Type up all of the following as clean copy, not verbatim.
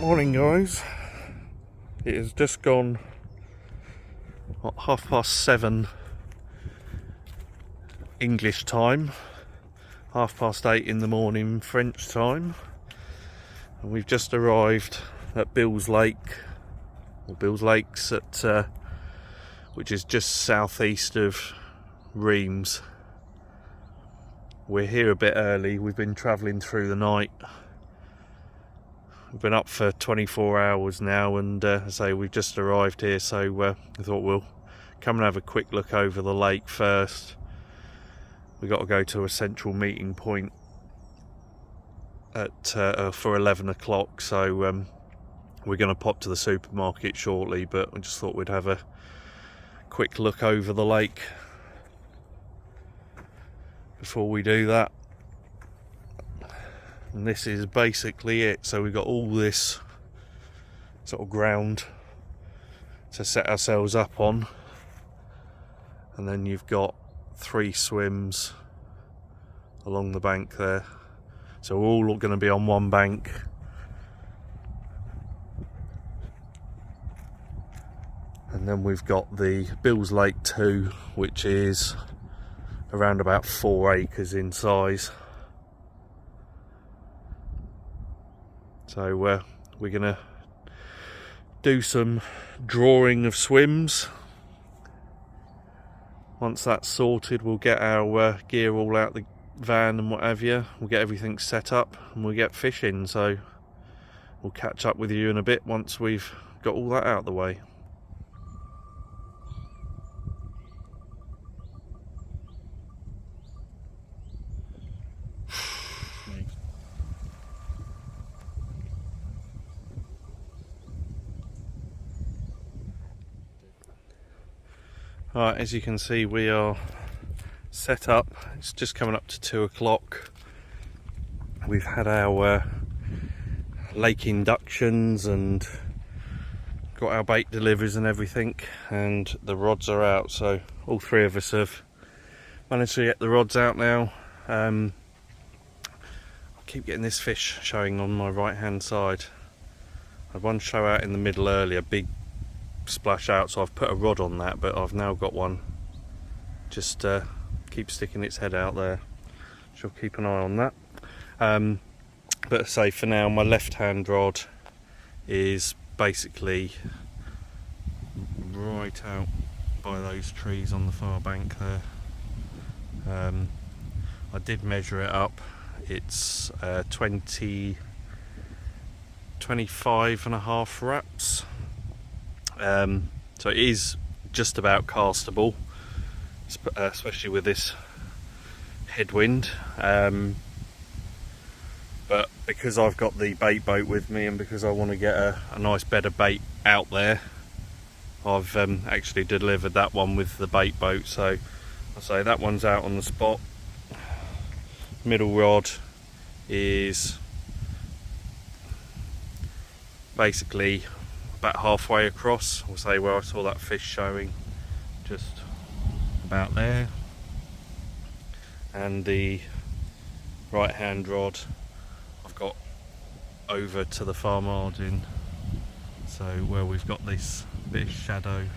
Morning guys, it has just gone 7:30 English time, 8:30 in the morning French time, and we've just arrived at Bill's Lakes, which is just southeast of Reims. We're here a bit early. We've been travelling through the night. We've been up for 24 hours now, and we've just arrived here, so I thought we'll come and have a quick look over the lake first. We've got to go to a central meeting point for 11 o'clock, so we're going to pop to the supermarket shortly, but I just thought we'd have a quick look over the lake before we do that. And this is basically it. So we've got all this sort of ground to set ourselves up on, and then you've got 3 swims along the bank there, so we're all going to be on one bank. And then we've got the Bill's Lake 2, which is around about 4 acres in size. So we're going to do some drawing of swims. Once that's sorted, we'll get our gear all out the van and what have you. We'll get everything set up and we'll get fishing. So we'll catch up with you in a bit once we've got all that out of the way. Right, as you can see, we are set up. It's just coming up to 2 o'clock. We've had our lake inductions and got our bait deliveries and everything, and the rods are out. So all 3 of us have managed to get the rods out now. I keep getting this fish showing on my right hand side. I had one show out in the middle earlier, big splash out, so I've put a rod on that, but I've now got one just keep sticking its head out there. Shall keep an eye on that. But say for now, my left hand rod is basically right out by those trees on the far bank there. I did measure it up. It's 25 and a half wraps. So it is just about castable, especially with this headwind. But because I've got the bait boat with me, and because I want to get a nice bed of bait out there, I've actually delivered that one with the bait boat. So I'll say that one's out on the spot. Middle rod is basically about halfway across. I'll say where I saw that fish showing, just about there. And the right hand rod I've got over to the far margin, so where we've got this bit of shadow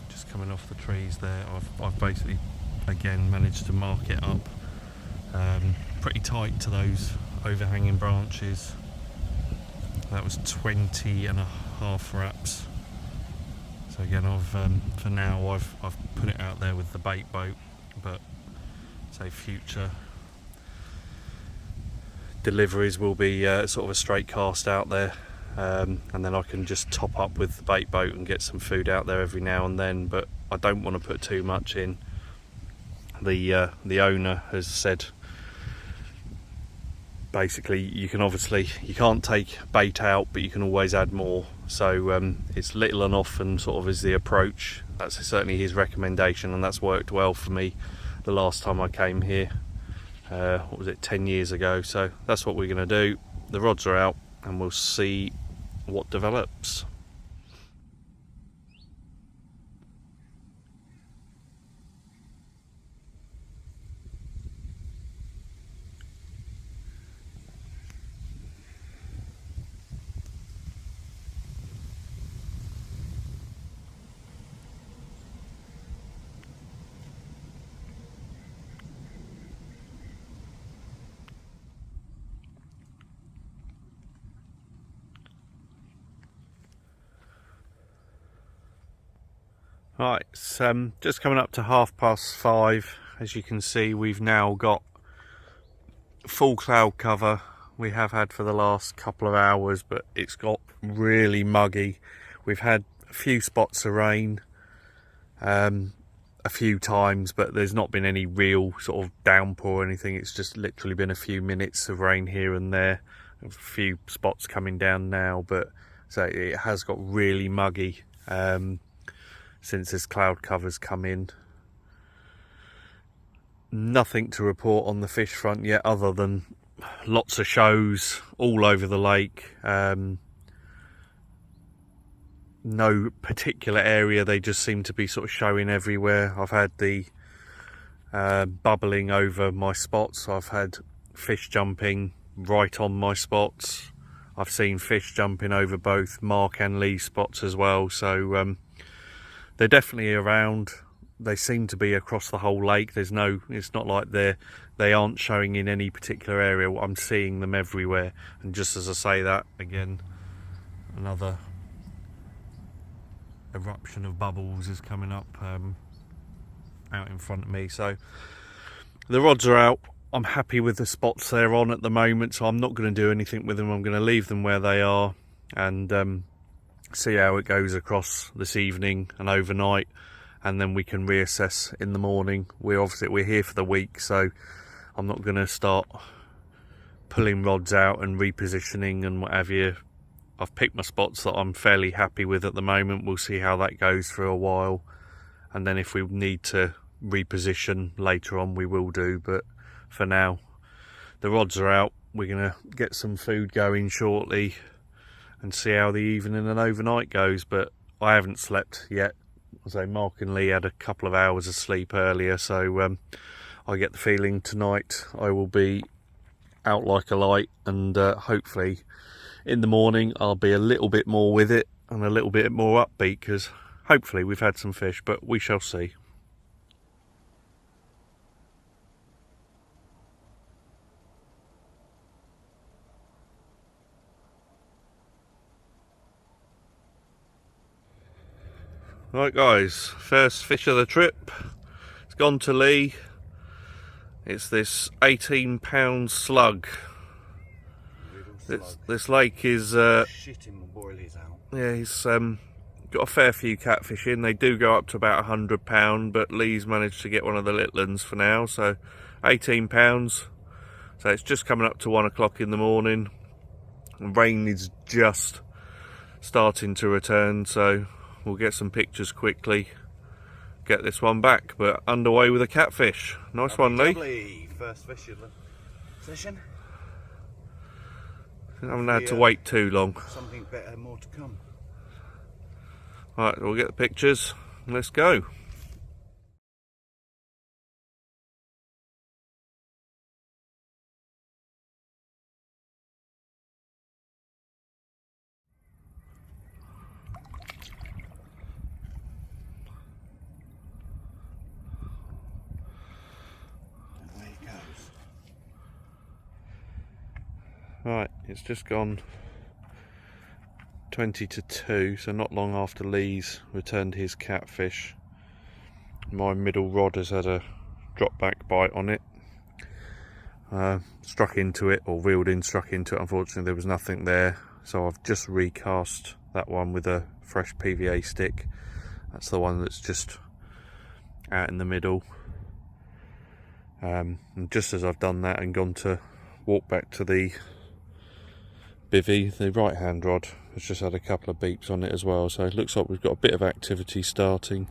just coming off the trees there, I've basically again managed to mark it up pretty tight to those overhanging branches. That was 20 and a half wraps. So again, for now I've put it out there with the bait boat, but say future deliveries will be sort of a straight cast out there, and then I can just top up with the bait boat and get some food out there every now and then. But I don't want to put too much in. The owner has said basically you can't take bait out, but you can always add more. So it's little and often sort of is the approach. That's certainly his recommendation, and that's worked well for me the last time I came here. What was it, 10 years ago? So that's what we're going to do. The rods are out and we'll see what develops. Right, it's just coming up to 5:30. As you can see, we've now got full cloud cover. We have had for the last couple of hours, but it's got really muggy. We've had a few spots of rain a few times, but there's not been any real sort of downpour or anything. It's just literally been a few minutes of rain here and there. A few spots coming down now, but so it has got really muggy since this cloud cover's come in. Nothing to report on the fish front yet, other than lots of shows all over the lake. No particular area, they just seem to be sort of showing everywhere. I've had the bubbling over my spots. I've had fish jumping right on my spots. I've seen fish jumping over both Marc and Lee's spots as well. So they're definitely around. They seem to be across the whole lake. It's not like they aren't showing in any particular area. I'm seeing them everywhere. And just as I say that, again, another eruption of bubbles is coming up out in front of me. So the rods are out. I'm happy with the spots they're on at the moment, so I'm not going to do anything with them. I'm going to leave them where they are and see how it goes across this evening and overnight, and then we can reassess in the morning. We're here for the week, so I'm not going to start pulling rods out and repositioning and what have you. I've picked my spots that I'm fairly happy with at the moment. We'll see how that goes for a while, and then if we need to reposition later on, we will do. But for now, the rods are out. We're going to get some food going shortly and see how the evening and overnight goes. But I haven't slept yet. So Marc and Lee had a couple of hours of sleep earlier, so I get the feeling tonight I will be out like a light, and hopefully in the morning I'll be a little bit more with it and a little bit more upbeat, because hopefully we've had some fish, but we shall see. Right guys, first fish of the trip. It's gone to Lee. It's this 18-pound slug. This lake is shitting the boilies out. Yeah, he's got a fair few catfish in. They do go up to about £100, but Lee's managed to get one of the little ones for now. So 18 pounds. So it's just coming up to 1 o'clock in the morning. And rain is just starting to return, so we'll get some pictures quickly, get this one back. But underway with a catfish. Nice one, Lee. First fish of the session. I haven't had to wait too long. Something better, more to come. Right, we'll get the pictures and let's go. Away it goes. Right, it's just gone 20 to 2, so not long after Lee's returned his catfish. My middle rod has had a drop back bite on it. Struck into it, or reeled in, struck into it. Unfortunately there was nothing there, so I've just recast that one with a fresh PVA stick. That's the one that's just out in the middle. And just as I've done that and gone to walk back to the bivvy, the right hand rod has just had a couple of beeps on it as well, so it looks like we've got a bit of activity starting.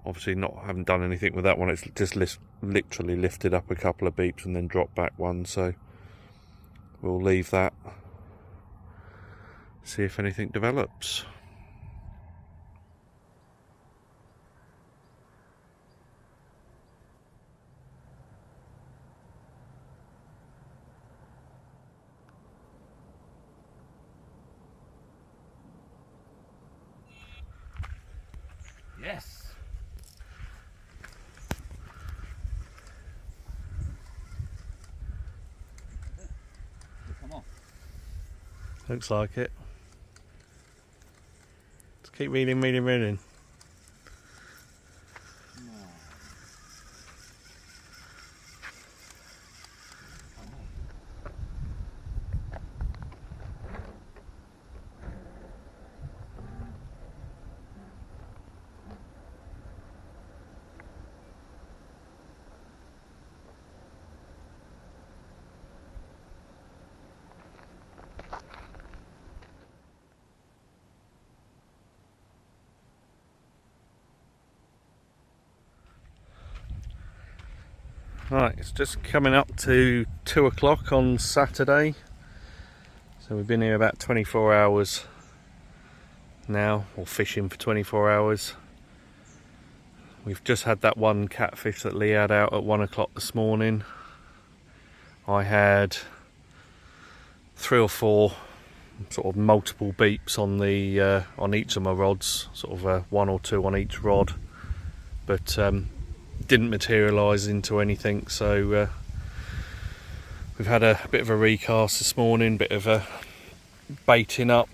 Obviously haven't done anything with that one. It's just literally lifted up a couple of beeps and then dropped back one, so we'll leave that, see if anything develops. Yes. Come on. Looks like it. It's Keep reeling, reeling, reeling. Right, it's just coming up to 2 o'clock on Saturday. So we've been here about 24 hours now, or fishing for 24 hours. We've just had that one catfish that Lee had out at 1 o'clock this morning. I had 3 or 4 sort of multiple beeps on the on each of my rods, sort of 1 or 2 on each rod, but didn't materialise into anything. So we've had a bit of a recast this morning, bit of a baiting up.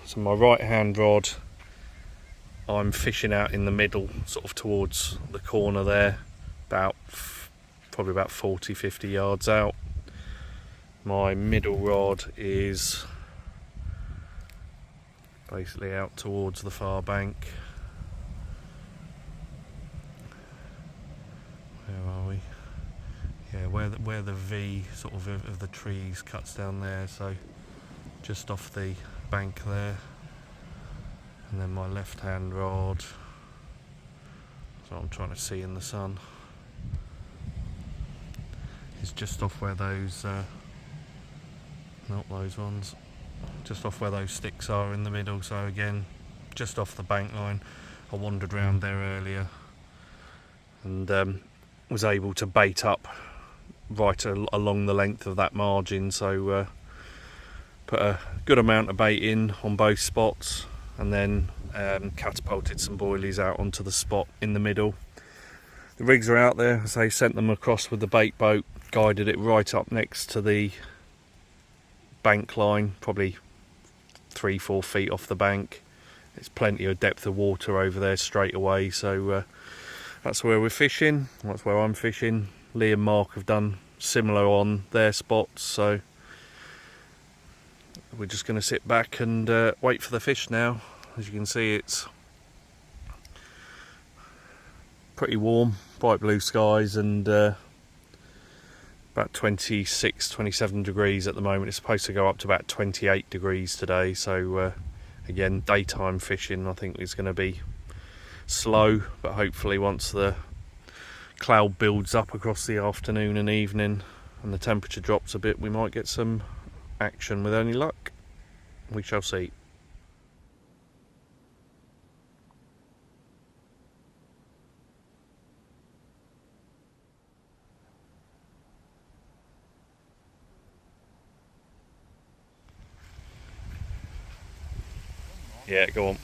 So my right hand rod, I'm fishing out in the middle, sort of towards the corner there, probably about 40-50 yards out. My middle rod is basically out towards the far bank. Where are we? Yeah, where the V sort of the trees cuts down there, so just off the bank there. And then my left hand rod, so I'm trying to see in the sun, is just off where those not those ones, just off where those sticks are in the middle. So again, just off the bank line. I wandered round there earlier and was able to bait up right along the length of that margin. So put a good amount of bait in on both spots, and then catapulted some boilies out onto the spot in the middle. The rigs are out there, so I sent them across with the bait boat, guided it right up next to the bank line, probably 3-4 feet off the bank. It's plenty of depth of water over there straight away, so that's where we're fishing. That's where I'm fishing. Lee and Marc have done similar on their spots, so we're just going to sit back and wait for the fish now. As you can see, it's pretty warm, bright blue skies, and about 26-27 degrees at the moment. It's supposed to go up to about 28 degrees today, so again, daytime fishing I think is going to be slow, but hopefully once the cloud builds up across the afternoon and evening and the temperature drops a bit, we might get some action with any luck. We shall see. Yeah, go on.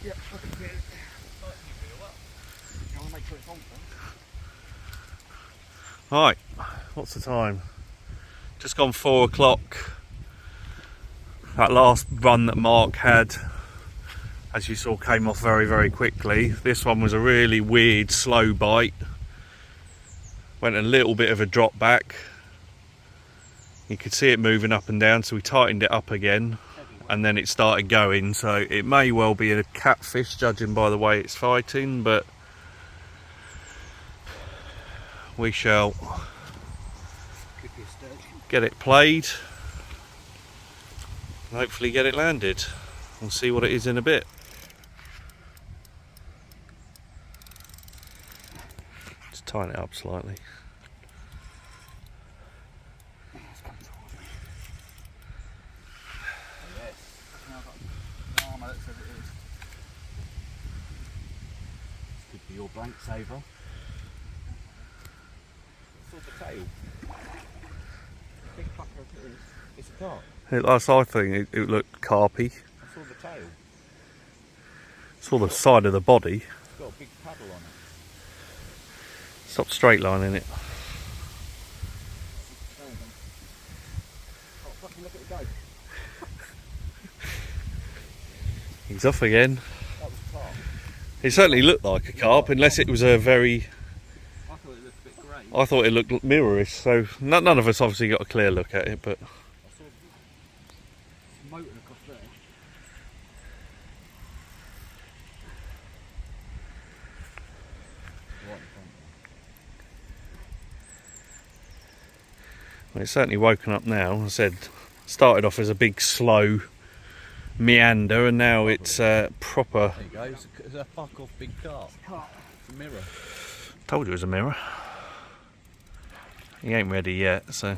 Yep, I can feel it. I want to make sure it's on first. Right, what's the time? Just gone 4 o'clock. That last run that Marc had, as you saw, came off very, very quickly. This one was a really weird, slow bite. Went a little bit of a drop back. You could see it moving up and down, so we tightened it up again, and then it started going. So it may well be a catfish, judging by the way it's fighting, but we shall get it played and hopefully get it landed. We'll see what it is in a bit. Just tighten it up slightly. Could be your blank saver. Saw the tail. Big fucker. It's a carp. Last I think it looked carpy. I saw the tail. Saw the side of the body. It's got a big paddle on it. Stop straight lining it. Oh, fucking look at it go. He's off again. That was carp. It certainly looked like a carp, unless it was a very... I thought it looked a bit grey. I thought it looked mirrorish, so none of us obviously got a clear look at it, but... I saw motoring across there. Well, it's certainly woken up now. I said, started off as a big slow meander, and now it's proper. There you go, it's a fuck off big carp. It's a mirror. Told you it was a mirror. He ain't ready yet, so.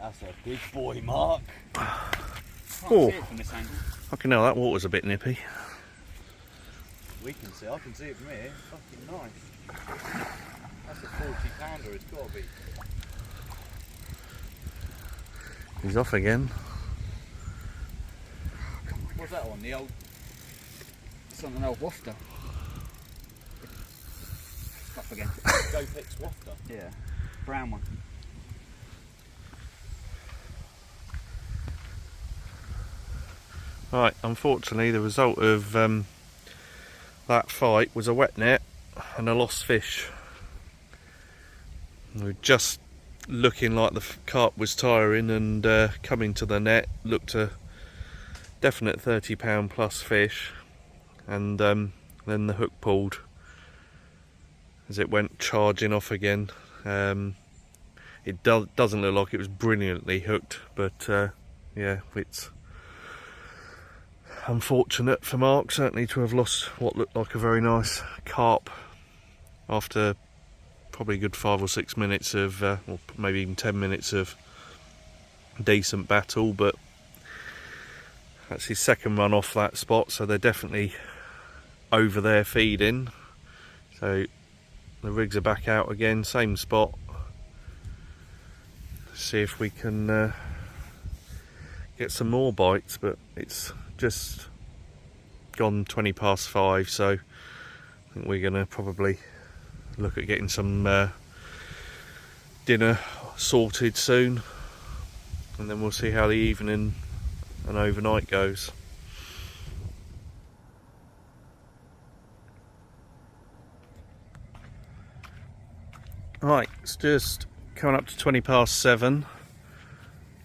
That's a big boy, Mark. Oh, See it from this angle. fucking hell, that water's a bit nippy. We can see, I can see it from here. Fucking nice. That's a 40-pounder, it's got to be. He's off again. What's that on? The old... It's on an old wafter. Up again. Go Fix wafter? Yeah. Brown one. Right, unfortunately the result of that fight was a wet net and a lost fish. We're just looking like the carp was tiring, and coming to the net looked a definite £30 plus fish, and then the hook pulled as it went charging off again. It doesn't look like it was brilliantly hooked, but yeah, it's unfortunate for Mark certainly to have lost what looked like a very nice carp after probably a good 5 or 6 minutes of, or maybe even 10 minutes of decent battle. But that's his second run off that spot, so they're definitely over there feeding. So the rigs are back out again, same spot. See if we can get some more bites, but it's just gone 20 past 5, so I think we're gonna probably look at getting some dinner sorted soon, and then we'll see how the evening and overnight goes. Right, it's just coming up to 20 past 7.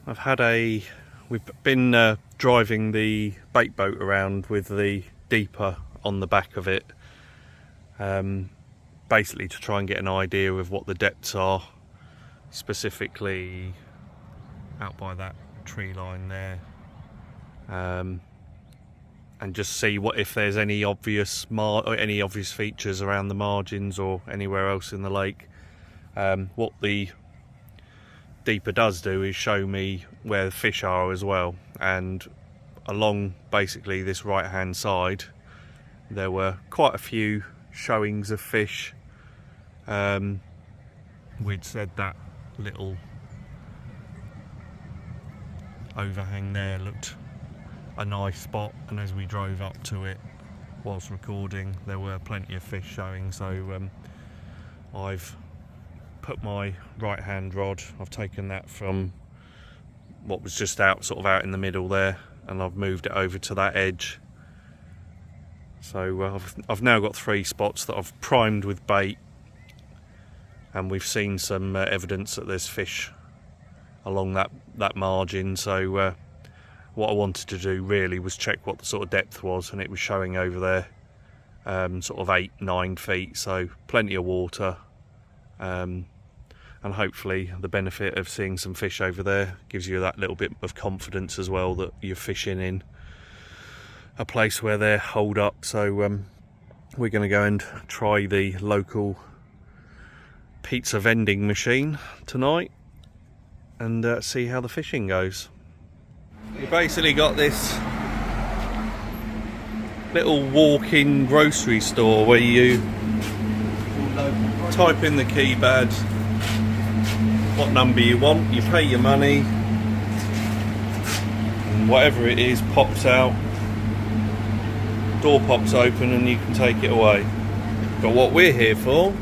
We've been driving the bait boat around with the deeper on the back of it, basically to try and get an idea of what the depths are, specifically out by that tree line there, and just see if there's any obvious features around the margins or anywhere else in the lake. What the deeper does do is show me where the fish are as well, and along basically this right hand side there were quite a few showings of fish. We'd said that little overhang there looked a nice spot, and as we drove up to it whilst recording there were plenty of fish showing. So I've put my right hand rod, I've taken that from what was just out in the middle there, and I've moved it over to that edge. So I've now got 3 spots that I've primed with bait, and we've seen some evidence that there's fish along that margin. So what I wanted to do really was check what the sort of depth was, and it was showing over there sort of 8-9 feet, so plenty of water. And hopefully the benefit of seeing some fish over there gives you that little bit of confidence as well that you're fishing in a place where they're holed up. So we're going to go and try the local pizza vending machine tonight and see how the fishing goes. You basically got this little walk-in grocery store where you type in the keypad what number you want, you pay your money, and whatever it is pops out, door pops open, and you can take it away. But what we're here for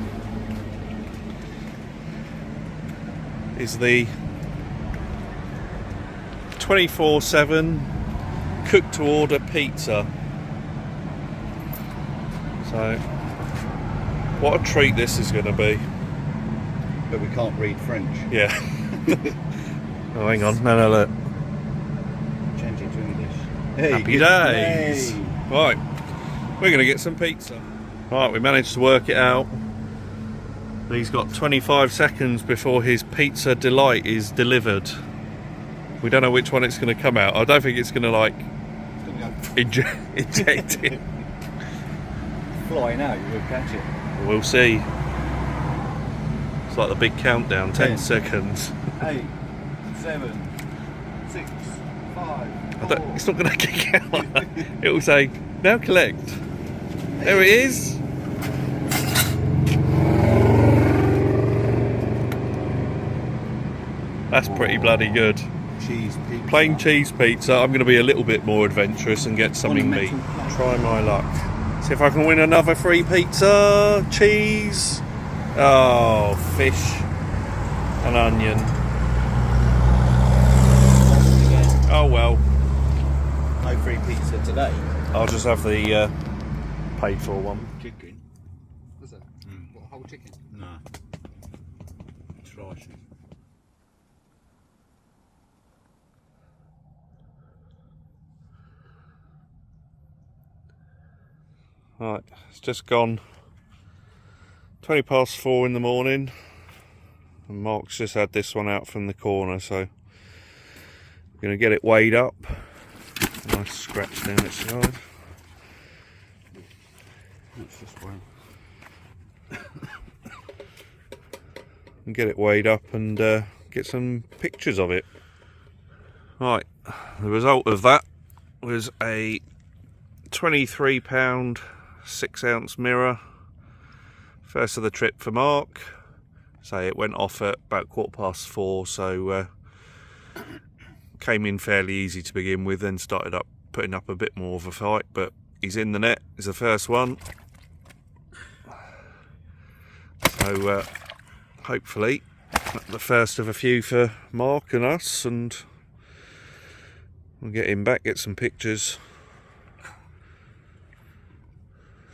is the 24/7 cook to order pizza. So, what a treat this is going to be. But we can't read French. Yeah. Oh, hang on. No, look. Change it to English. Hey, Happy days. Hey. Right, we're going to get some pizza. Right, we managed to work it out. He's got 25 seconds before his pizza delight is delivered. We don't know which one it's going to come out. I don't think it's going to like eject it. Flying out, you will catch it. We'll see. It's like the big countdown, 10 seconds. 8, 7, 6, 5, 4. It's not going to kick out. It will say, now collect. There it is. That's pretty bloody good. Cheese pizza. Plain cheese pizza. I'm going to be a little bit more adventurous and get something meat. Try my luck. See if I can win another free pizza. Cheese. Oh, fish. An onion. Oh well. No free pizza today. I'll just have the paid for one. Chicken. What's that? What, whole chicken? No. Slicing. Right, it's just gone 20 past 4 in the morning, and Marc's just had this one out from the corner, so we're going to get it weighed up. Nice scratch down its side. That's this one. And get it weighed up and get some pictures of it. Right, the result of that was a £23 6-ounce mirror. First of the trip for Marc. So it went off at about 4:15, so came in fairly easy to begin with, then started up putting up a bit more of a fight, but he's in the net. He's the first one. So hopefully the first of a few for Marc and us, and we'll get him back, get some pictures.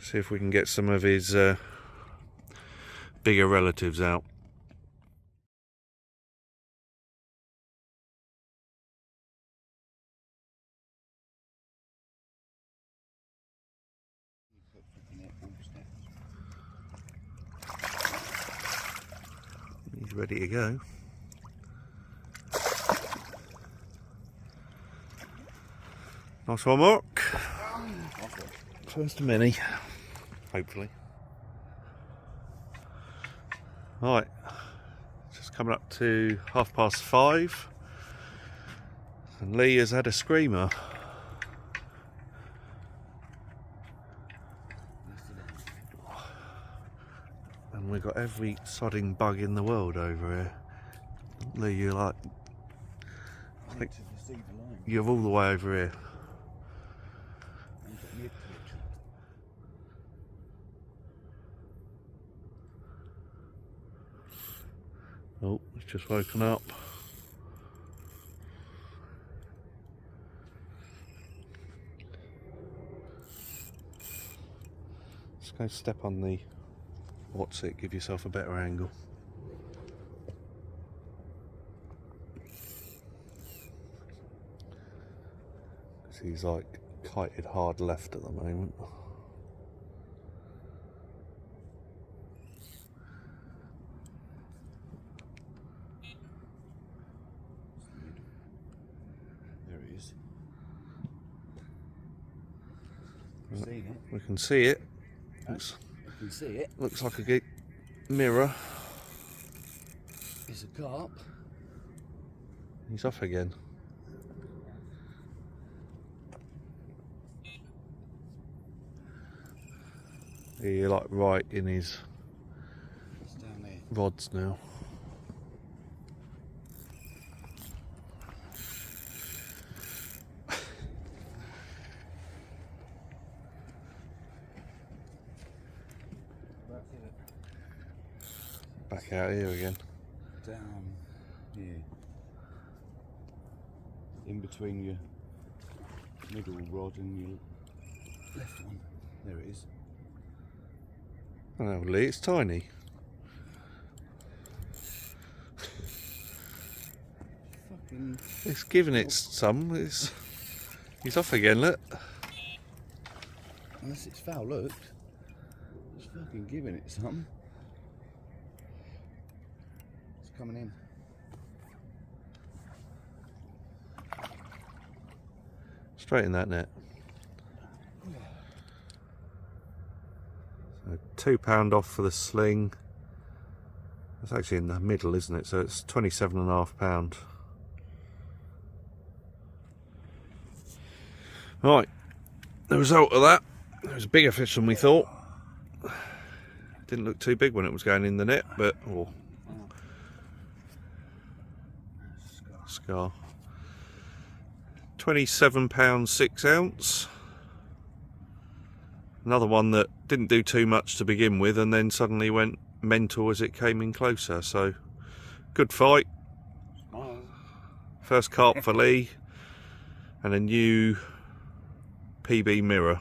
See if we can get some of his bigger relatives out. He's ready to go. Nice one, Marc. First of many, hopefully. Right, just coming up to 5:30, and Lee has had a screamer. And we've got every sodding bug in the world over here. Lee, you're like, I think you're all the way over here. Oh, he's just woken up. Let's go step on the what's it, give yourself a better angle. Because he's like kited hard left at the moment. We can see it. Looks like a good mirror. It's a carp. He's off again. You're like right in his rods now. Back out here again. Down here. In between your middle rod and your left one. There it is. Oh, Lee, it's tiny. Fucking. It's giving it some. He's off again, look. Unless it's foul looked. It's fucking giving it some. It's coming in. Straight in that net. So £2 off for the sling. It's actually in the middle, isn't it? So it's £27.5. Right, the result of that, it was a bigger fish than we thought. Didn't look too big when it was going in the net, but scar. £27 6 ounce. Another one that didn't do too much to begin with and then suddenly went mental as it came in closer. So good fight. First carp for Lee and a new PB mirror.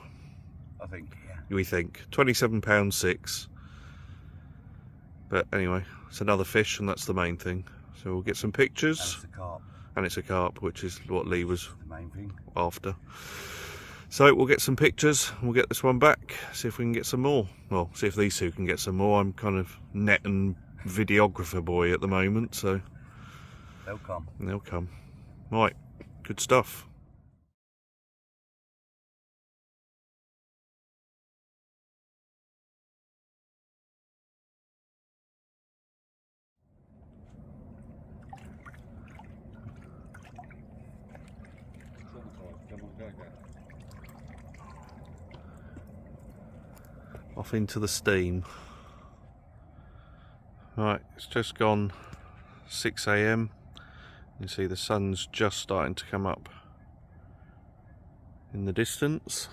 I think, yeah. We think £27 6. But anyway, it's another fish and that's the main thing. So we'll get some pictures. And it's a carp. And it's a carp, which is what Lee was The main thing. after. So we'll get some pictures, we'll get this one back, see if we can get some more. Well, see if these two can get some more. I'm kind of net and videographer boy at the moment, so They'll come. they'll come. Right, good stuff. Off into the steam. Right, it's just gone 6 AM. You see the sun's just starting to come up in the distance.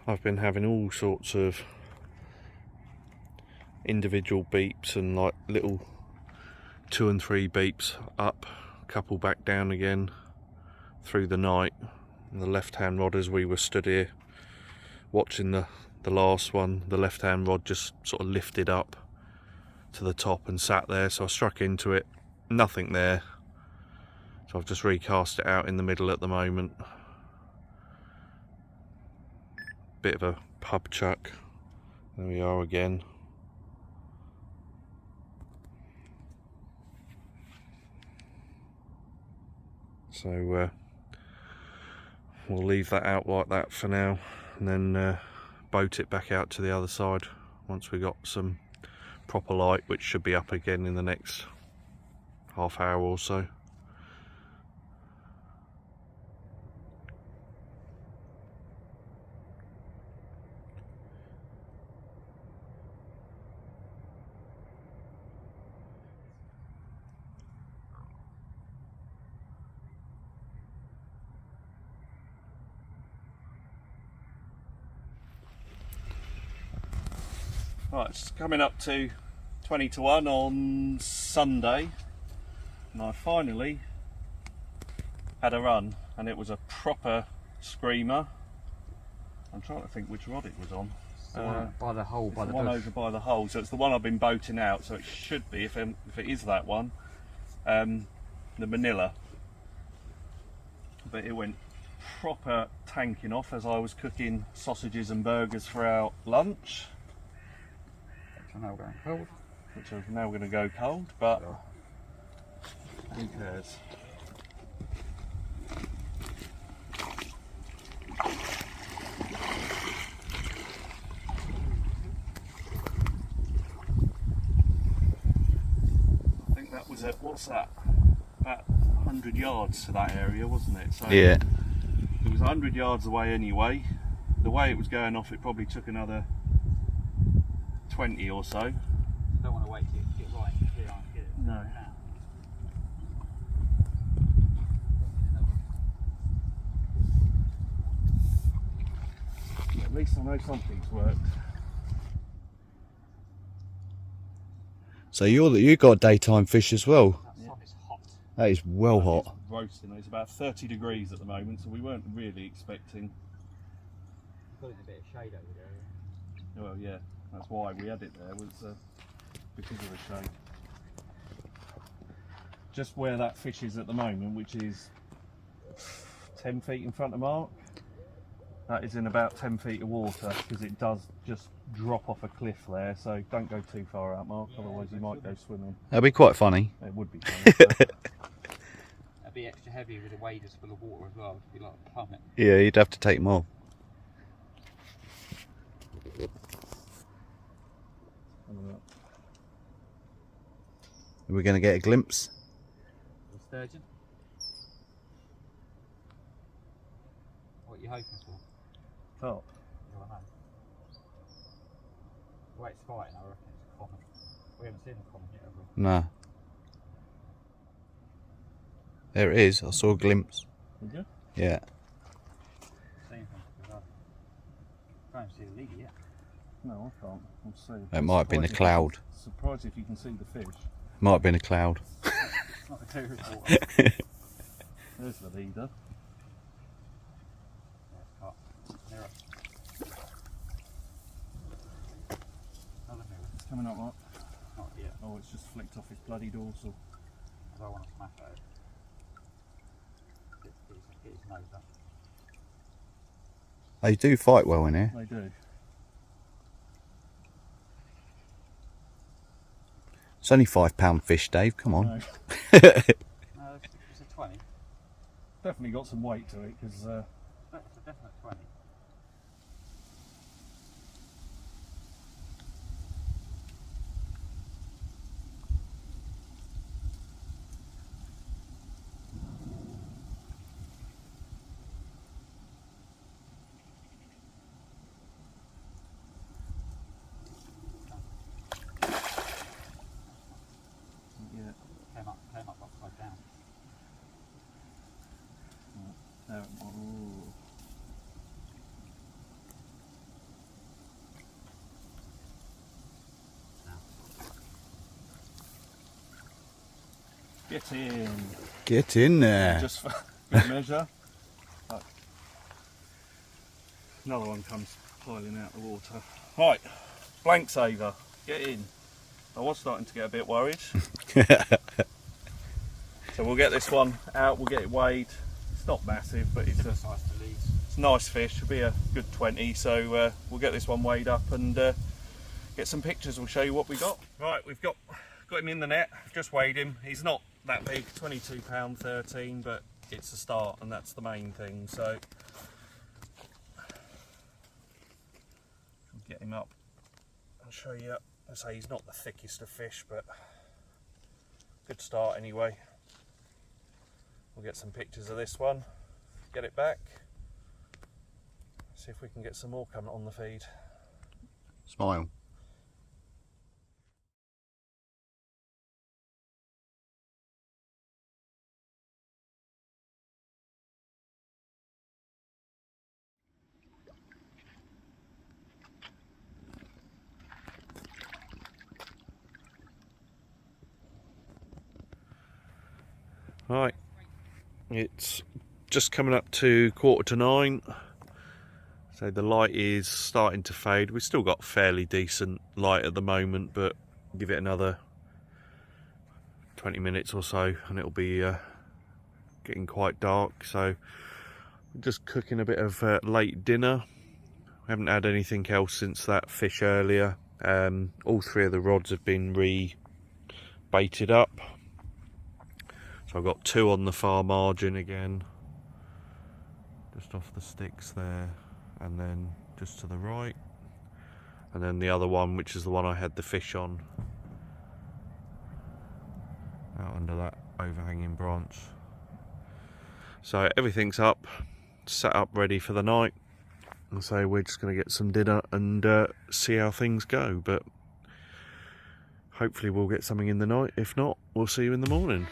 I've been having all sorts of individual beeps and like little 2 and 3 beeps up, a couple back down again through the night. And the left hand rod, as we were stood here watching the last one, the left hand rod just sort of lifted up to the top and sat there, so I struck into it, nothing there, so I've just recast it out in the middle at the moment. Bit of a pub chuck. There we are again. So we'll leave that out like that for now and then boat it back out to the other side once we got some proper light, which should be up again in the next half hour or so. Right, it's coming up to 20 to 1 on Sunday, and I finally had a run, and it was a proper screamer. I'm trying to think which rod it was on. The one by the hole, by the one bush. over by the hole, so it's the one I've been boating out, so it should be, if it is that one, the Manila. But it went proper tanking off as I was cooking sausages and burgers for our lunch. So now we're going cold. Which are now going to go cold, but who cares? I think that was what's that? About 100 yards to that area, wasn't it? So Yeah. it was 100 yards away anyway. The way it was going off, it probably took another 20 or so. Don't want to wait till it get right here and get it. No. At least I know something's worked. So you got daytime fish as well? That sun is hot. That is well hot. It's roasting. It's about 30 degrees at the moment, so we weren't really expecting. Got it in a bit of shade over there. Well, yeah, that's why we had it there, was because of the shade. Just where that fish is at the moment, which is 10 feet in front of Mark, that is in about 10 feet of water, because it does just drop off a cliff there, so don't go too far out, Mark, otherwise you might go swimming. That'd be quite funny. It would be funny. That'd be extra heavy with the waders full of water as well. It'd be like a plummet. Yeah, you'd have to take them off. Are we going to get a glimpse? The sturgeon? What are you hoping for? Carp. I don't know. The way it's fighting, I reckon it's common. We haven't seen a common yet, have we? No. There it is. I saw a glimpse. Did you? Yeah. Seen them, because I can't see the lead yet. No, I can't. We'll see. It might have been a cloud. Surprised if you can see the fish. Might have been a cloud. It's not the clearest water. There's the leader. Yeah, it's Carp. Near up. Another mirror. It's coming up, Mark. Not yet. Oh, it's just flicked off his bloody dorsal. I don't want to smash that. Get his nose up. They do fight well in here. They do. It's only £5 fish, Dave. Come on. No. No, it's a 20. Definitely got some weight to it, because It's a definite 20. yeah. Came up upside down. There, ooh. Get in. Get in there. Just for good measure. Look. Another one comes piling out the water. Right, blank saver. Get in. I was starting to get a bit worried. So we'll get this one out, we'll get it weighed. It's not massive, but it's a Nice to lead. it's a nice fish. It'll be a good 20, so we'll get this one weighed up and get some pictures. We'll show you what we got. Right, we've got him in the net, just weighed him. He's not that big, £22, 13, but it's a start and that's the main thing. So we'll get him up. I'll show you. I say he's not the thickest of fish, but good start anyway. We'll get some pictures of this one, get it back, see if we can get some more coming on the feed. Smile. Right, it's just coming up to 9:15, so the light is starting to fade. We've still got fairly decent light at the moment, but give it another 20 minutes or so and it'll be getting quite dark. So we're just cooking a bit of late dinner. We haven't had anything else since that fish earlier. All three of the rods have been re-baited up. So I've got 2 on the far margin again, just off the sticks there, and then just to the right, and then the other one, which is the one I had the fish on, out under that overhanging branch. So everything's up, set up ready for the night, and so we're just going to get some dinner and see how things go, but hopefully we'll get something in the night. If not, we'll see you in the morning.